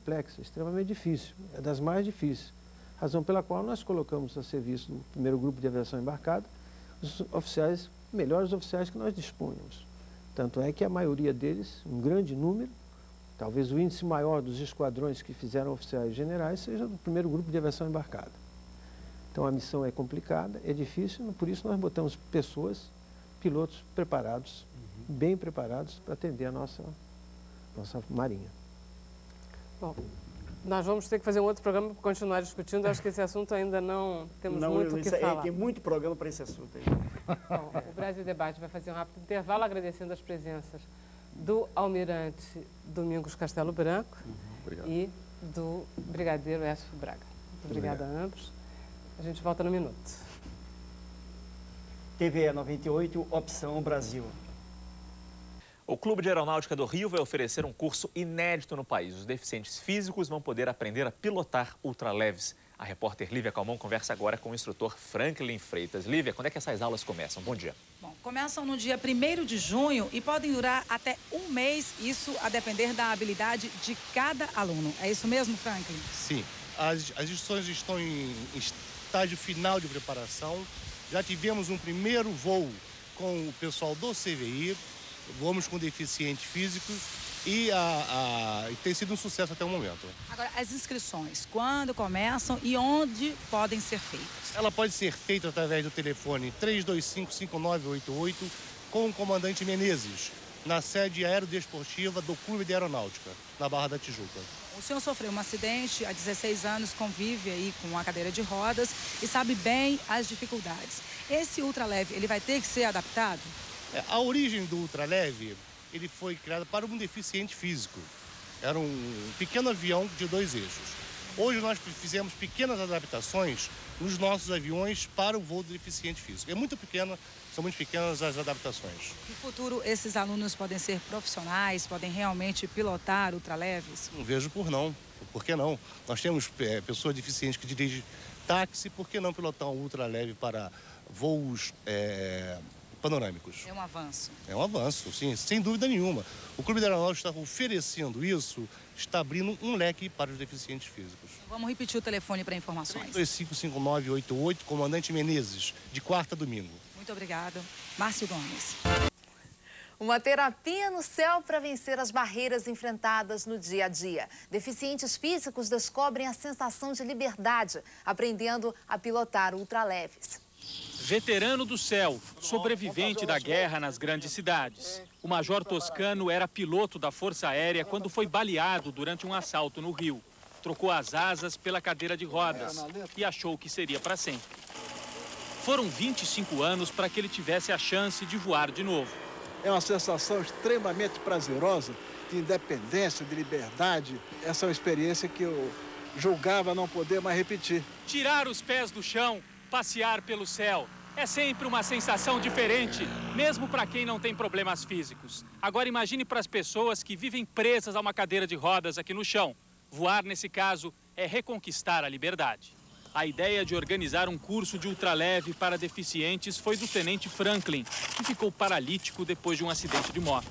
complexa, extremamente difícil, é das mais difíceis. Razão pela qual nós colocamos a serviço do primeiro grupo de aviação embarcada os oficiais, melhores oficiais que nós dispunhamos. Tanto é que a maioria deles, um grande número, talvez o índice maior dos esquadrões que fizeram oficiais generais seja do primeiro grupo de aviação embarcada. Então a missão é complicada, é difícil, por isso nós botamos pessoas, pilotos preparados, bem preparados para atender a nossa marinha. Bom, nós vamos ter que fazer um outro programa para continuar discutindo. Acho que esse assunto ainda não temos muito o que falar. Tem muito programa para esse assunto aí. Bom, o Brasil Debate vai fazer um rápido intervalo, agradecendo as presenças do almirante Domingos Castelo Branco e do brigadeiro Écio Braga. Muito obrigada a ambos. A gente volta no minuto. TVE 98, Opção Brasil. O Clube de Aeronáutica do Rio vai oferecer um curso inédito no país. Os deficientes físicos vão poder aprender a pilotar ultraleves. A repórter Lívia Calmon conversa agora com o instrutor Franklin Freitas. Lívia, quando é que essas aulas começam? Bom dia. Bom, começam no dia 1º de junho e podem durar até um mês, isso a depender da habilidade de cada aluno. É isso mesmo, Franklin? Sim. As instruções estão em estágio final de preparação. Já tivemos um primeiro voo com o pessoal do CVI, voamos com deficientes físicos e tem sido um sucesso até o momento. Agora, as inscrições, quando começam e onde podem ser feitas? Ela pode ser feita através do telefone 325-5988 com o comandante Menezes, na sede aerodesportiva do Clube de Aeronáutica, na Barra da Tijuca. O senhor sofreu um acidente, há 16 anos, convive aí com a cadeira de rodas e sabe bem as dificuldades. Esse ultraleve, ele vai ter que ser adaptado? A origem do ultraleve, ele foi criado para um deficiente físico. Era um pequeno avião de 2 eixos. Hoje nós fizemos pequenas adaptações nos nossos aviões para o voo do deficiente físico. São muito pequenas as adaptações. No futuro, esses alunos podem ser profissionais, podem realmente pilotar ultraleves? Não vejo por que não? Nós temos pessoas deficientes que dirigem táxi, por que não pilotar um ultraleve para voos panorâmicos? É um avanço. É um avanço, sim, sem dúvida nenhuma. O Clube de Aeronáutica está oferecendo isso, está abrindo um leque para os deficientes físicos. Vamos repetir o telefone para informações. 325-5988, comandante Menezes, de quarta a domingo. Muito obrigada. Márcio Gomes. Uma terapia no céu para vencer as barreiras enfrentadas no dia a dia. Deficientes físicos descobrem a sensação de liberdade, aprendendo a pilotar ultraleves. Veterano do céu, sobrevivente da guerra nas grandes cidades. O Major Toscano era piloto da Força Aérea quando foi baleado durante um assalto no Rio. Trocou as asas pela cadeira de rodas e achou que seria para sempre. Foram 25 anos para que ele tivesse a chance de voar de novo. É uma sensação extremamente prazerosa, de independência, de liberdade. Essa é uma experiência que eu julgava não poder mais repetir. Tirar os pés do chão, passear pelo céu. É sempre uma sensação diferente, mesmo para quem não tem problemas físicos. Agora imagine para as pessoas que vivem presas a uma cadeira de rodas aqui no chão. Voar, nesse caso, é reconquistar a liberdade. A ideia de organizar um curso de ultraleve para deficientes foi do tenente Franklin, que ficou paralítico depois de um acidente de moto.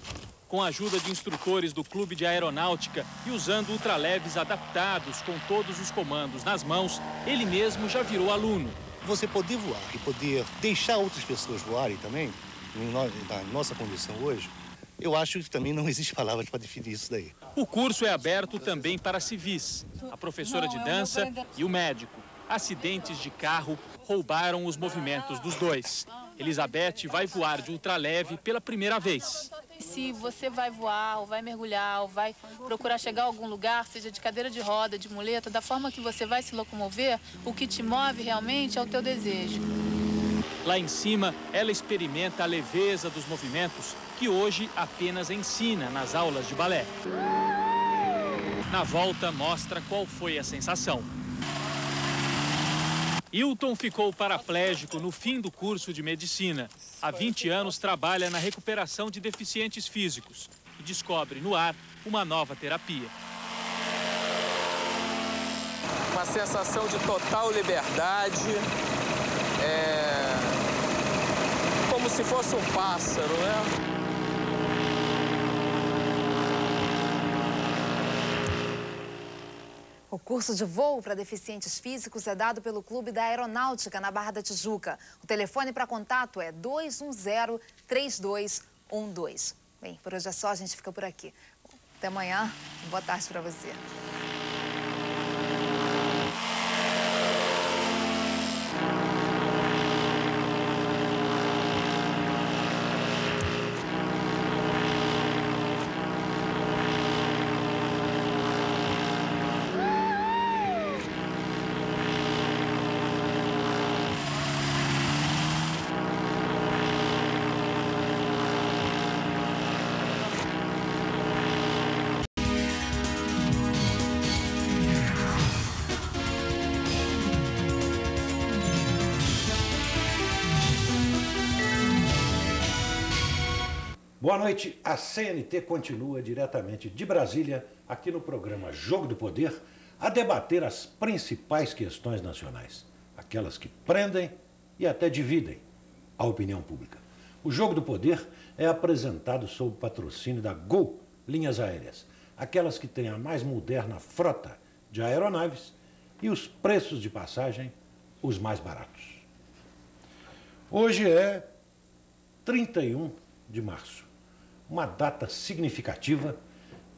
Com a ajuda de instrutores do Clube de Aeronáutica e usando ultraleves adaptados com todos os comandos nas mãos, ele mesmo já virou aluno. Você poder voar e poder deixar outras pessoas voarem também, na nossa condição hoje, eu acho que também não existe palavras para definir isso daí. O curso é aberto também para civis, a professora de dança e o médico. Acidentes de carro roubaram os movimentos dos dois. Elizabeth vai voar de ultraleve pela primeira vez. Se você vai voar, ou vai mergulhar, ou vai procurar chegar a algum lugar, seja de cadeira de roda, de muleta, da forma que você vai se locomover, o que te move realmente é o teu desejo. Lá em cima, ela experimenta a leveza dos movimentos, que hoje apenas ensina nas aulas de balé. Na volta, mostra qual foi a sensação. Hilton ficou paraplégico no fim do curso de medicina. Há 20 anos trabalha na recuperação de deficientes físicos e descobre no ar uma nova terapia. Uma sensação de total liberdade, como se fosse um pássaro, né? O curso de voo para deficientes físicos é dado pelo Clube da Aeronáutica, na Barra da Tijuca. O telefone para contato é 210-3212. Bem, por hoje é só, a gente fica por aqui. Até amanhã, boa tarde para você. Boa noite, a CNT continua diretamente de Brasília, aqui no programa Jogo do Poder, a debater as principais questões nacionais, aquelas que prendem e até dividem a opinião pública. O Jogo do Poder é apresentado sob o patrocínio da Gol Linhas Aéreas, aquelas que têm a mais moderna frota de aeronaves e os preços de passagem os mais baratos. Hoje é 31 de março. Uma data significativa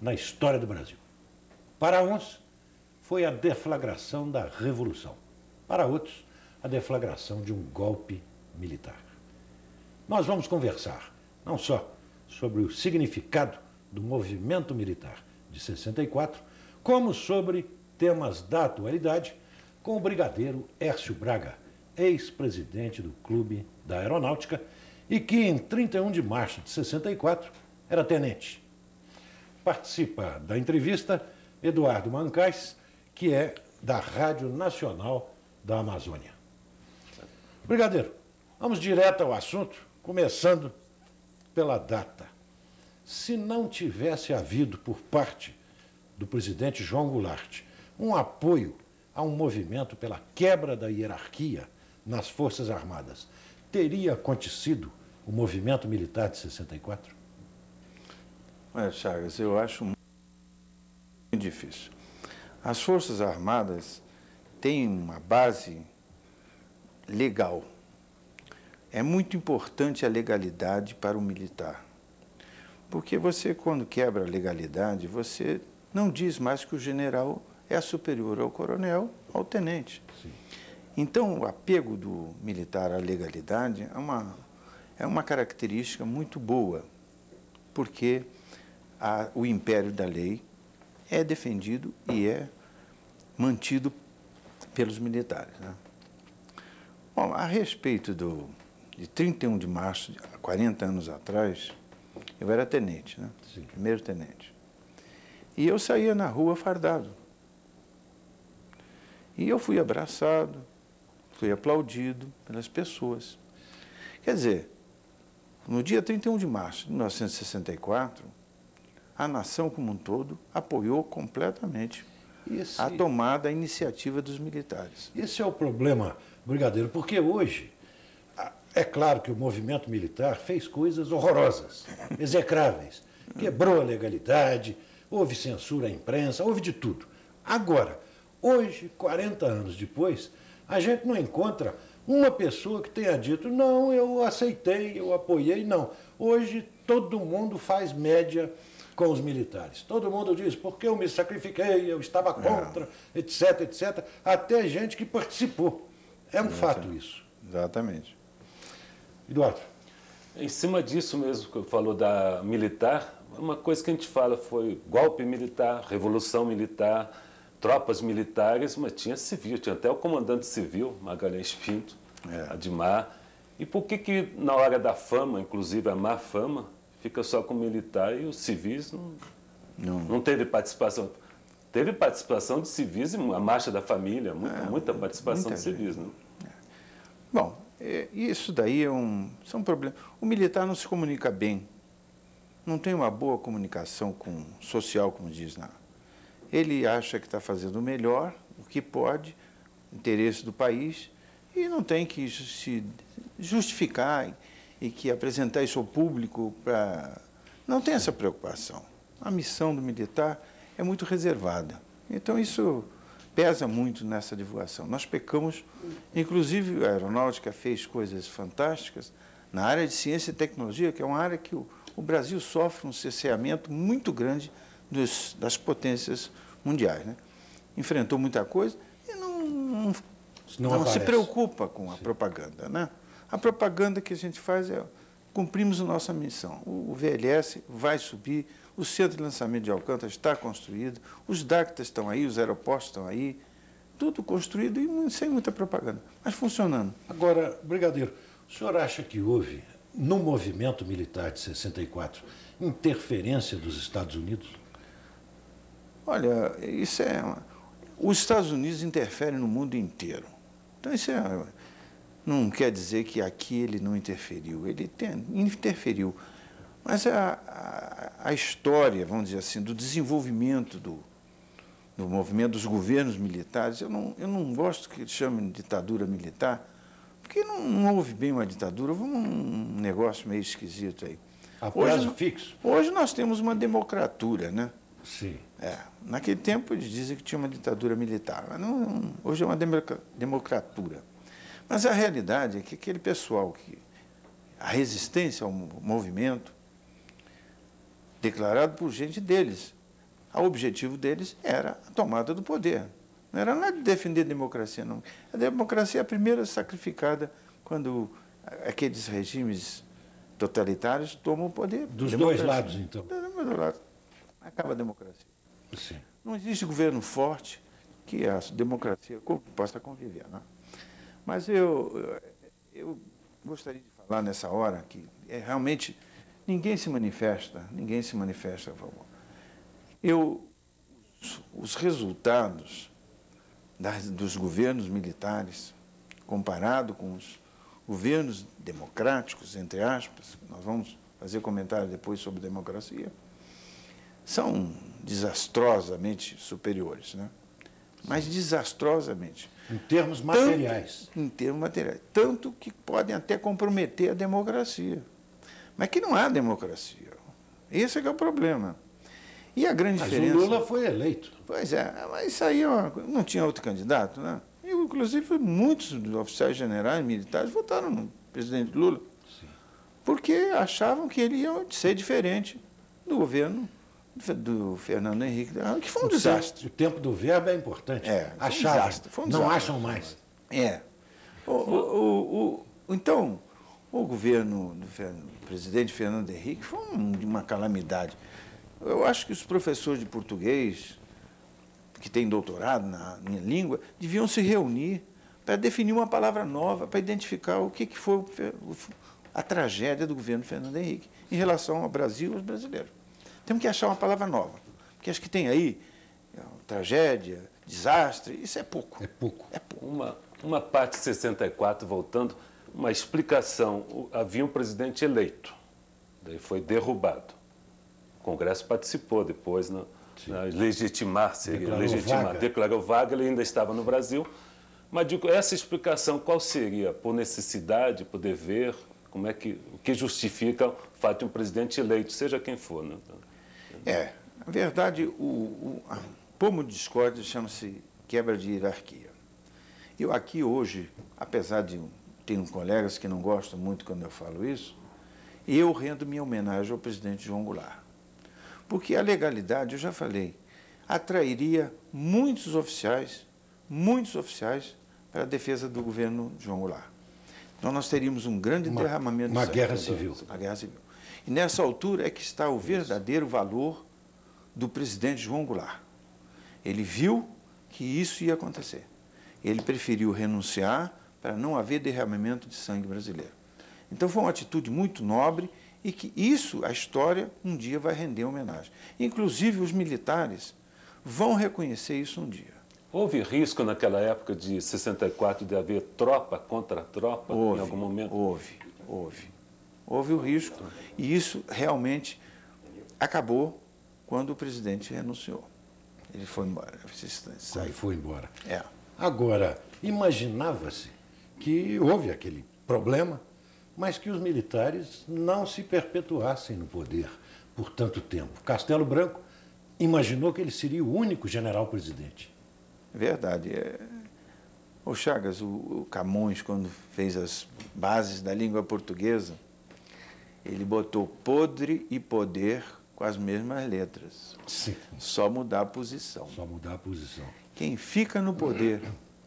na história do Brasil. Para uns, foi a deflagração da Revolução. Para outros, a deflagração de um golpe militar. Nós vamos conversar, não só sobre o significado do movimento militar de 64, como sobre temas da atualidade, com o brigadeiro Hércio Braga, ex-presidente do Clube da Aeronáutica, e que em 31 de março de 64 era tenente. Participa da entrevista Eduardo Mancais, que é da Rádio Nacional da Amazônia. Brigadeiro, vamos direto ao assunto, começando pela data. Se não tivesse havido por parte do presidente João Goulart um apoio a um movimento pela quebra da hierarquia nas Forças Armadas, teria acontecido o movimento militar de 64? Olha, Chagas, eu acho muito difícil. As Forças Armadas têm uma base legal. É muito importante a legalidade para o militar. Porque você, quando quebra a legalidade, você não diz mais que o general é superior ao coronel, ao tenente. Sim. Então, o apego do militar à legalidade é uma característica muito boa, porque o império da lei é defendido e é mantido pelos militares, né? Bom, a respeito de 31 de março, 40 anos atrás, eu era tenente, né? Sim. Primeiro tenente. E eu saía na rua fardado. E eu fui abraçado, fui aplaudido pelas pessoas. Quer dizer, no dia 31 de março de 1964, a nação como um todo apoiou completamente a tomada, a iniciativa dos militares. Esse é o problema, brigadeiro, porque hoje, é claro que o movimento militar fez coisas horrorosas, execráveis, quebrou a legalidade, houve censura à imprensa, houve de tudo. Agora, hoje, 40 anos depois, a gente não encontra uma pessoa que tenha dito, não, eu aceitei, eu apoiei, não. Hoje, todo mundo faz média com os militares. Todo mundo diz, porque eu me sacrifiquei, eu estava contra, etc, etc. Até gente que participou. É um fato isso. Exatamente. Eduardo. Em cima disso mesmo que eu falou da militar, uma coisa que a gente fala foi golpe militar, revolução militar, tropas militares, mas tinha civil, tinha até o comandante civil, Magalhães Pinto, Admar. E por que na hora da fama, inclusive a má fama, fica só com o militar e os civis não teve participação? Teve participação de civis, a marcha da família, muita participação de civis. Né? Bom, isso daí são problemas. O militar não se comunica bem, não tem uma boa comunicação social, como diz lá. Ele acha que está fazendo o melhor, o que pode, interesse do país, e não tem que se justificar e que apresentar isso ao público para... Não tem essa preocupação. A missão do militar é muito reservada. Então, isso pesa muito nessa divulgação. Nós pecamos, inclusive a aeronáutica fez coisas fantásticas na área de ciência e tecnologia, que é uma área que o Brasil sofre um cerceamento muito grande das potências mundiais, né? Enfrentou muita coisa e não se preocupa com a propaganda, né? A propaganda que a gente faz é cumprimos a nossa missão. O VLS vai subir, o centro de lançamento de Alcântara está construído, os DACTAs estão aí, os aeroportos estão aí, tudo construído e sem muita propaganda, mas funcionando. Agora, brigadeiro, o senhor acha que houve, no movimento militar de 64, interferência dos Estados Unidos? Olha, isso os Estados Unidos interferem no mundo inteiro. Então, isso não quer dizer que aqui ele não interferiu. Ele interferiu. Mas a história, vamos dizer assim, do desenvolvimento do movimento dos governos militares, eu não gosto que eles chamem de ditadura militar, porque não houve bem uma ditadura, houve um negócio meio esquisito aí. A prazo fixo? Hoje nós temos uma democratura, né? Sim. Naquele tempo eles dizem que tinha uma ditadura militar, mas hoje é uma democratura. Mas a realidade é que aquele pessoal, a resistência ao movimento, declarado por gente deles, o objetivo deles era a tomada do poder. Não era nada de defender a democracia, não. A democracia é a primeira sacrificada quando aqueles regimes totalitários tomam o poder. Dos dois lados, então? Dos dois lados. Acaba a democracia. Sim. Não existe governo forte que a democracia possa conviver, né? Mas eu gostaria de falar nessa hora que realmente ninguém se manifesta a favor. Os resultados dos governos militares, comparado com os governos democráticos, entre aspas, nós vamos fazer comentário depois sobre democracia, são desastrosamente superiores, né? Mas desastrosamente. Em termos materiais. Em termos materiais. Tanto que podem até comprometer a democracia. Mas que não há democracia. Esse é que é o problema. E a grande diferença... Mas o Lula foi eleito. Pois é, mas isso aí não tinha outro candidato, né? E, inclusive, muitos oficiais generais militares votaram no presidente Lula. Sim. Porque achavam que ele ia ser diferente do governo do Fernando Henrique, que foi um desastre. O tempo do verbo é importante. Achavam, não acham mais. Então, o governo do presidente Fernando Henrique foi uma calamidade. Eu acho que os professores de português, que têm doutorado na minha língua, deviam se reunir para definir uma palavra nova, para identificar o que foi a tragédia do governo Fernando Henrique em relação ao Brasil e aos brasileiros. Temos que achar uma palavra nova, porque acho que tem aí tragédia, desastre, isso é pouco. É pouco. Uma parte de 64, voltando, uma explicação. Havia um presidente eleito, daí foi derrubado. O Congresso participou depois, legitimar, declarou vaga, ele ainda estava no Brasil. Mas digo, essa explicação, qual seria? Por necessidade, por dever? Como é que, o que justifica o fato de um presidente eleito, seja quem for, né? Na verdade, o pomo de discórdia chama-se quebra de hierarquia. Eu aqui hoje, apesar de ter colegas que não gostam muito quando eu falo isso, eu rendo minha homenagem ao presidente João Goulart. Porque a legalidade, eu já falei, atrairia muitos oficiais para a defesa do governo João Goulart. Então nós teríamos um grande derramamento de sangue. Uma guerra civil. Uma guerra civil. E nessa altura é que está o verdadeiro valor do presidente João Goulart. Ele viu que isso ia acontecer. Ele preferiu renunciar para não haver derramamento de sangue brasileiro. Então foi uma atitude muito nobre e que isso, a história, um dia vai render homenagem. Inclusive os militares vão reconhecer isso um dia. Houve risco naquela época de 64 de haver tropa contra tropa em algum momento? Houve o risco e isso realmente acabou quando o presidente renunciou. Ele foi embora. Ele foi embora. Agora, imaginava-se que houve aquele problema, mas que os militares não se perpetuassem no poder por tanto tempo. Castelo Branco imaginou que ele seria o único general-presidente. É verdade. O Chagas, o Camões, quando fez as bases da língua portuguesa, ele botou podre e poder com as mesmas letras. Sim. Só mudar a posição. Só mudar a posição. Quem fica no poder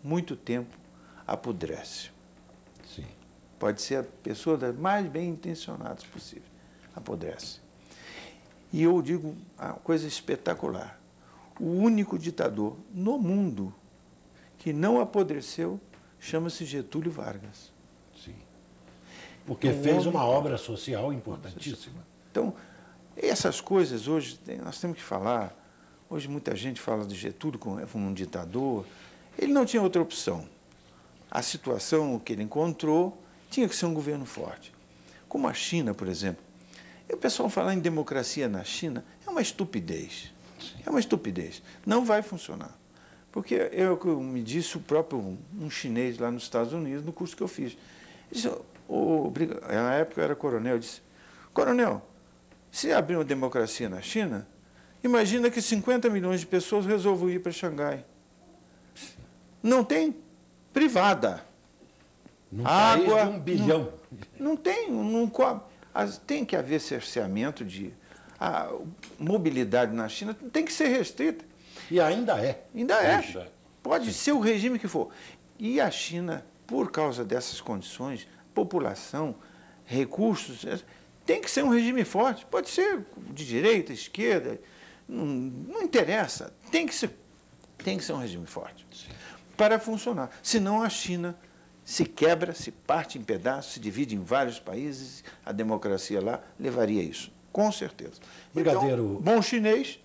muito tempo apodrece. Sim. Pode ser a pessoa das mais bem intencionadas possível. Apodrece. E eu digo uma coisa espetacular. O único ditador no mundo que não apodreceu chama-se Getúlio Vargas. Sim. Porque fez uma obra social importantíssima. Então, essas coisas hoje, nós temos que falar. Hoje muita gente fala de Getúlio como um ditador. Ele não tinha outra opção. A situação que ele encontrou tinha que ser um governo forte. Como a China, por exemplo. E o pessoal falar em democracia na China é uma estupidez. É uma estupidez. Não vai funcionar. Porque me disse o próprio um chinês lá nos Estados Unidos, no curso que eu fiz. Ele disse, na época eu era coronel, eu disse, coronel, se abrir uma democracia na China, imagina que 50 milhões de pessoas resolvam ir para Xangai. Não tem privada. Num água, país de 1 bilhão. Não tem, tem que haver cerceamento de... A mobilidade na China tem que ser restrita. E ainda é. Ainda é. Pode ser o regime que for. E a China, por causa dessas condições, população, recursos, tem que ser um regime forte. Pode ser de direita, esquerda, não interessa. Tem que ser um regime forte. Sim. Para funcionar. Senão a China se quebra, se parte em pedaços, se divide em vários países, a democracia lá levaria isso. Com certeza. Brigadeiro... Então, bom chinês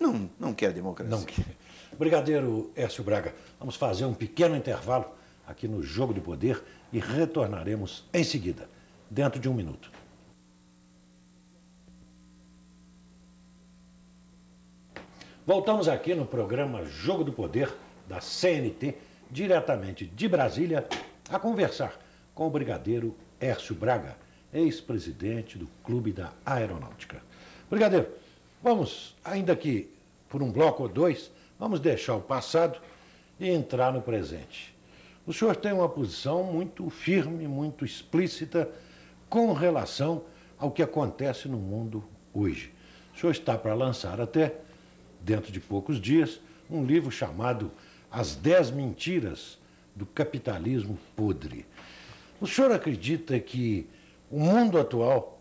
não quer democracia. Não quer. Brigadeiro Hércio Braga, vamos fazer um pequeno intervalo aqui no Jogo do Poder e retornaremos em seguida, dentro de 1 minuto. Voltamos aqui no programa Jogo do Poder da CNT, diretamente de Brasília, a conversar com o brigadeiro Hércio Braga, ex-presidente do Clube da Aeronáutica. Brigadeiro, vamos, ainda que por um bloco ou dois, vamos deixar o passado e entrar no presente. O senhor tem uma posição muito firme, muito explícita com relação ao que acontece no mundo hoje. O senhor está para lançar até, dentro de poucos dias, um livro chamado As 10 Mentiras do Capitalismo Podre. O senhor acredita que o mundo atual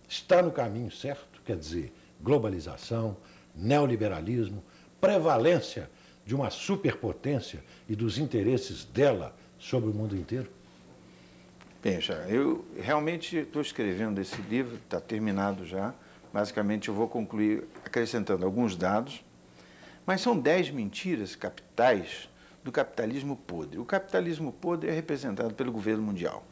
está no caminho certo? Quer dizer, globalização, neoliberalismo, prevalência de uma superpotência e dos interesses dela sobre o mundo inteiro? Bem, eu realmente estou escrevendo esse livro, está terminado já. Basicamente, eu vou concluir acrescentando alguns dados, mas são 10 mentiras capitais do capitalismo podre. O capitalismo podre é representado pelo governo mundial.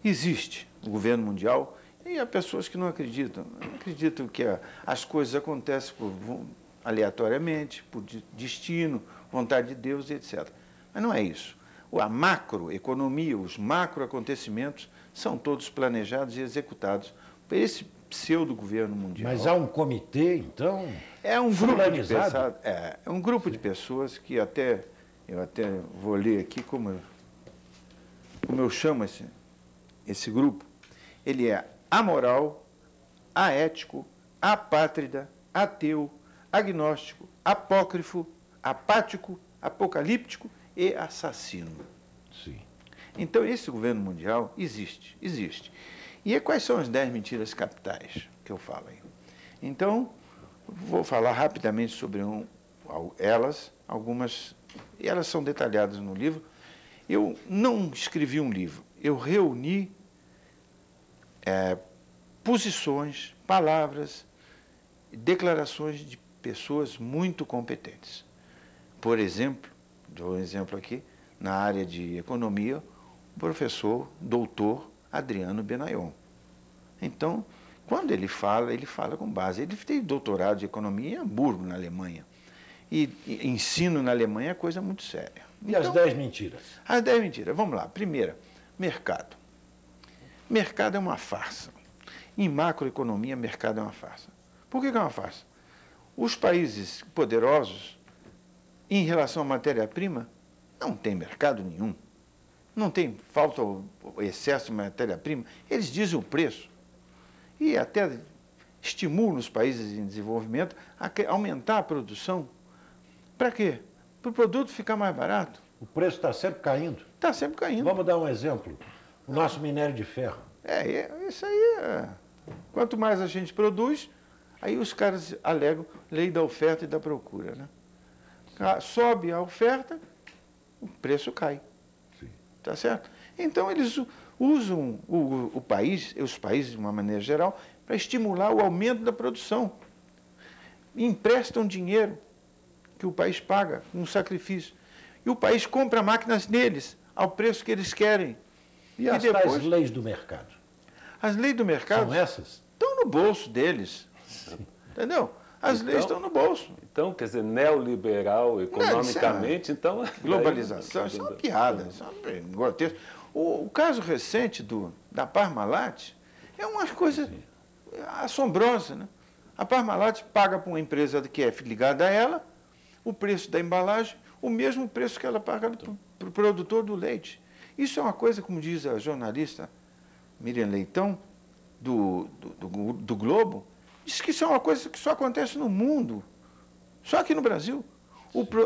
Existe o governo mundial e há pessoas que não acreditam que as coisas acontecem aleatoriamente, por destino, vontade de Deus, etc. Mas não é isso. A macroeconomia, os macroacontecimentos são todos planejados e executados por esse pseudo-governo mundial. Mas há um comitê, então? É um grupo de pessoas, é um grupo de pessoas que eu até vou ler aqui como eu chamo esse grupo. Ele é amoral, aético, apátrida, ateu, agnóstico, apócrifo, apático, apocalíptico e assassino. Sim. Então, esse governo mundial existe. E quais são as 10 mentiras capitais que eu falo aí? Então, vou falar rapidamente sobre elas, algumas, e elas são detalhadas no livro. Eu não escrevi um livro, eu reuni posições, palavras, declarações de pessoas muito competentes. Por exemplo, dou um exemplo aqui, na área de economia, o professor, doutor Adriano Benayon. Então, quando ele fala com base. Ele tem doutorado de economia em Hamburgo, na Alemanha. E ensino na Alemanha é coisa muito séria. E então, as 10 mentiras? As 10 mentiras. Vamos lá. Primeira, mercado. Mercado é uma farsa. Em macroeconomia, mercado é uma farsa. Por que é uma farsa? Os países poderosos em relação à matéria-prima, não tem mercado nenhum. Não tem falta ou excesso de matéria-prima. Eles dizem o preço. E até estimulam os países em desenvolvimento a aumentar a produção. Para quê? Para o produto ficar mais barato. O preço está sempre caindo. Está sempre caindo. Vamos dar um exemplo. O nosso minério de ferro. Isso aí quanto mais a gente produz, aí os caras alegam lei da oferta e da procura, né? Sobe a oferta, o preço cai. Sim. Tá certo? Então eles usam os países de uma maneira geral, para estimular o aumento da produção. Emprestam dinheiro que o país paga, um sacrifício. E o país compra máquinas neles, ao preço que eles querem. E as tais leis do mercado? As leis do mercado... São essas? Estão no bolso deles. Entendeu? As leis estão no bolso. Então, quer dizer, neoliberal, economicamente, então... Globalização, isso é uma piada, isso é um grotesco. O caso recente da Parmalat é uma coisa assombrosa, né? A Parmalat paga para uma empresa que é ligada a ela o preço da embalagem, o mesmo preço que ela paga para o produtor do leite. Isso é uma coisa, como diz a jornalista Miriam Leitão, do Globo, diz que isso é uma coisa que só acontece no mundo, só aqui no Brasil.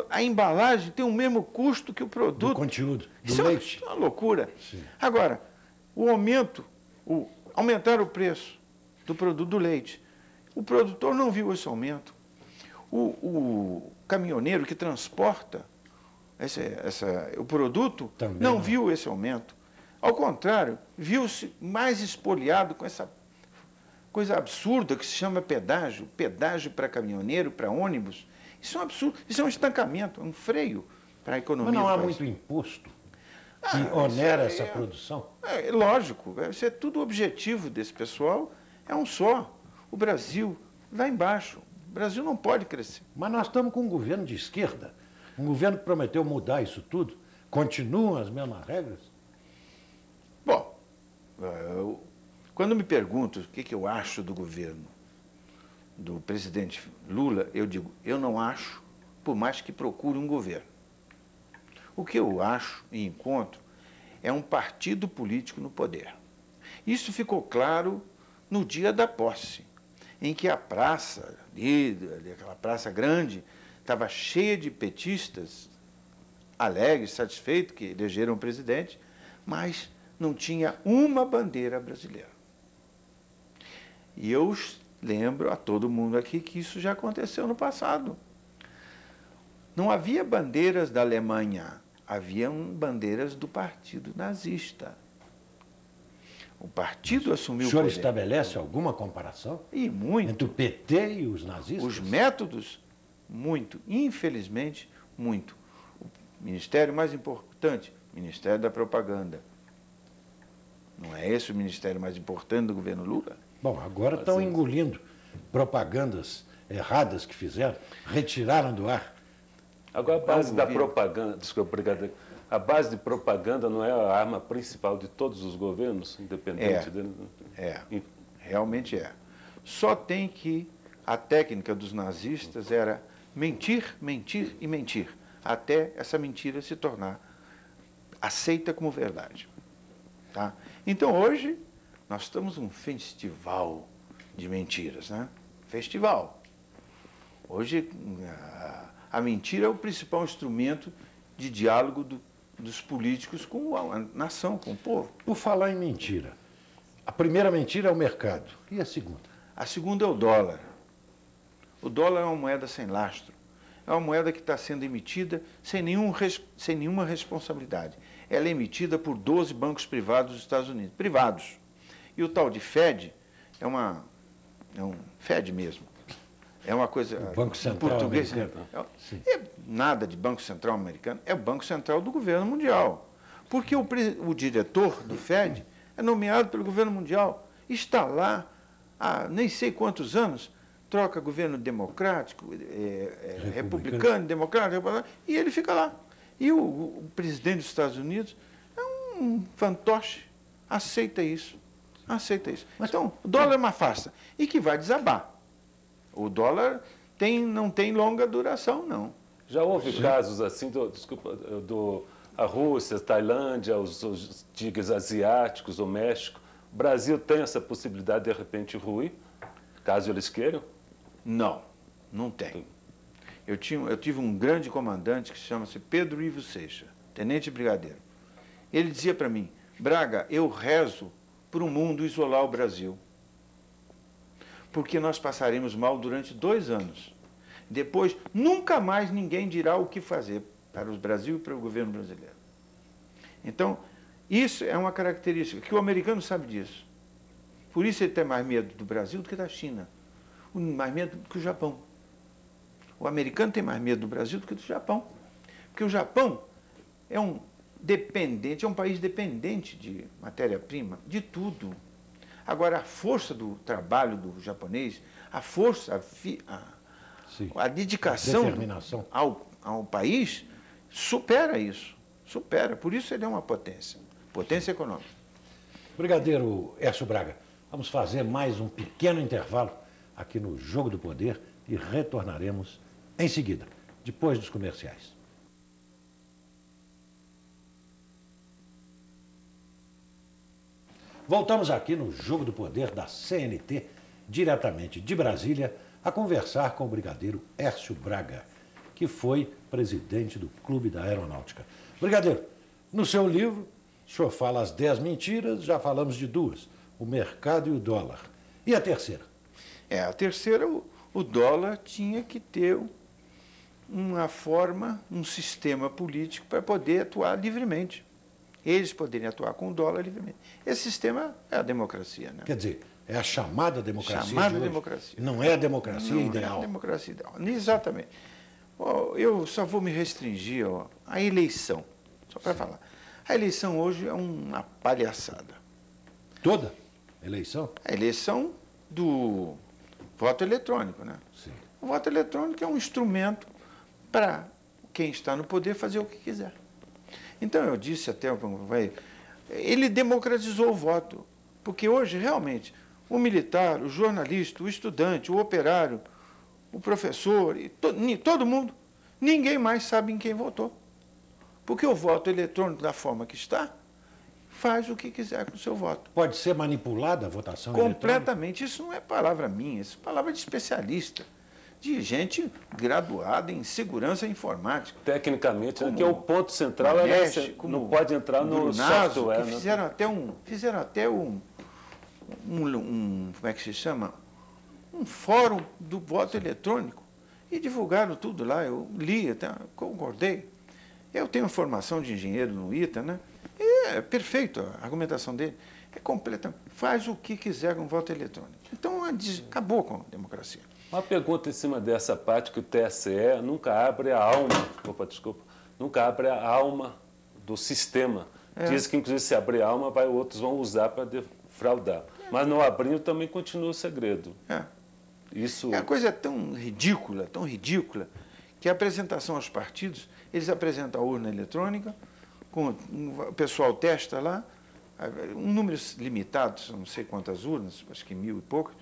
A embalagem tem o mesmo custo que o produto. Do conteúdo, do leite. Isso é uma loucura. Sim. Agora, aumentar o preço do produto do leite. O produtor não viu esse aumento. O caminhoneiro que transporta o produto também não viu esse aumento. Ao contrário, viu-se mais espoliado com essa coisa absurda que se chama pedágio. Pedágio para caminhoneiro, para ônibus. Isso é um absurdo, isso é um estancamento, um freio para a economia. Mas não há muito imposto que onera essa produção? Lógico, isso é tudo objetivo desse pessoal, é um só. O Brasil, lá embaixo, o Brasil não pode crescer. Mas nós estamos com um governo de esquerda, um governo que prometeu mudar isso tudo. Continuam as mesmas regras? Bom, quando me pergunto o que eu acho do governo do presidente Lula, eu digo, eu não acho, por mais que procure um governo. O que eu acho e encontro é um partido político no poder. Isso ficou claro no dia da posse, em que a praça, aquela praça grande, estava cheia de petistas, alegres, satisfeitos que elegeram o presidente, mas não tinha uma bandeira brasileira. E eu lembro a todo mundo aqui que isso já aconteceu no passado. Não havia bandeiras da Alemanha, haviam bandeiras do partido nazista. O partido assumiu o poder. O senhor estabelece alguma comparação? E muito. Entre o PT e os nazistas? Os métodos, muito. Infelizmente, muito. O ministério mais importante, o Ministério da Propaganda. Não é esse o ministério mais importante do governo Lula? Bom, agora estão engolindo propagandas erradas que fizeram, retiraram do ar. Agora, a base da propaganda, desculpa, obrigado. A base de propaganda não é a arma principal de todos os governos, independente dele? Realmente é. Só tem que a técnica dos nazistas era mentir, mentir e mentir, até essa mentira se tornar aceita como verdade. Tá? Então, hoje, nós estamos num festival de mentiras, né? Festival. Hoje, a mentira é o principal instrumento de diálogo dos políticos com a nação, com o povo. Por falar em mentira, a primeira mentira é o mercado. E a segunda? A segunda é o dólar. O dólar é uma moeda sem lastro. É uma moeda que está sendo emitida sem nenhuma responsabilidade. Ela é emitida por 12 bancos privados dos Estados Unidos. Privados. E o tal de Fed é um Fed mesmo. É uma coisa... O Banco Central português, americano. É nada de Banco Central americano, é o Banco Central do governo mundial. Porque o diretor do Fed é nomeado pelo governo mundial. Está lá há nem sei quantos anos, troca governo democrático, republicano, democrático, e ele fica lá. E o presidente dos Estados Unidos é um fantoche, aceita isso. Aceita isso. Então, o dólar é uma farsa e que vai desabar. O dólar não tem longa duração, não. Já houve casos assim, a Rússia, a Tailândia, os tigres asiáticos, o México. O Brasil tem essa possibilidade de repente ruir, caso eles queiram? Não, não tem. Eu tive um grande comandante que chama-se Pedro Ivo Seixas, tenente brigadeiro. Ele dizia para mim: Braga, eu rezo para o mundo isolar o Brasil, porque nós passaremos mal durante 2 anos. Depois, nunca mais ninguém dirá o que fazer para o Brasil e para o governo brasileiro. Então, isso é uma característica que o americano sabe disso. Por isso ele tem mais medo do Brasil do que da China, mais medo do que o Japão. O americano tem mais medo do Brasil do que do Japão, porque o Japão é um país dependente de matéria-prima, de tudo. Agora, a força do trabalho do japonês, a força, a dedicação ao país, supera isso, supera. Por isso ele é uma potência econômica. Brigadeiro Hércio Braga, vamos fazer mais um pequeno intervalo aqui no Jogo do Poder e retornaremos em seguida, depois dos comerciais. Voltamos aqui no Jogo do Poder da CNT, diretamente de Brasília, a conversar com o brigadeiro Hércio Braga, que foi presidente do Clube da Aeronáutica. Brigadeiro, no seu livro, o senhor fala as 10 mentiras, já falamos de 2, o mercado e o dólar. E a terceira? A terceira, o dólar tinha que ter uma forma, um sistema político para poder atuar livremente. Eles poderiam atuar com o dólar livremente. Esse sistema é a democracia, né? Quer dizer, é a chamada democracia. Chamada democracia. Não é a democracia ideal. Não é a democracia ideal. Exatamente. Eu só vou me restringir à eleição, só para falar. A eleição hoje é uma palhaçada. Toda eleição? A eleição do voto eletrônico, né? Sim. O voto eletrônico é um instrumento para quem está no poder fazer o que quiser. Então, eu disse até, ele democratizou o voto, porque hoje, realmente, o militar, o jornalista, o estudante, o operário, o professor, todo mundo, ninguém mais sabe em quem votou. Porque o voto eletrônico, da forma que está, faz o que quiser com o seu voto. Pode ser manipulada a votação completamente. Isso não é palavra minha, isso é palavra de especialista, de gente graduada em segurança informática. Tecnicamente, que é o ponto central, não pode entrar no software. Fizeram até um como é que se chama? Um fórum do voto eletrônico e divulgaram tudo lá. Eu li, até concordei. Eu tenho formação de engenheiro no ITA, né? E é perfeito a argumentação dele. É completa. Faz o que quiser com o voto eletrônico. Então, acabou com a democracia. Uma pergunta em cima dessa parte, que o TSE nunca abre a alma, nunca abre a alma do sistema. Diz que, inclusive, se abrir a alma, outros vão usar para defraudar. Mas não abrindo também continua o segredo. Isso... A coisa é tão ridícula, que a apresentação aos partidos, eles apresentam a urna eletrônica, o pessoal testa lá, um número limitado, não sei quantas urnas, acho que 1000 e poucas,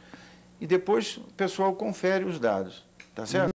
e depois o pessoal confere os dados, tá certo?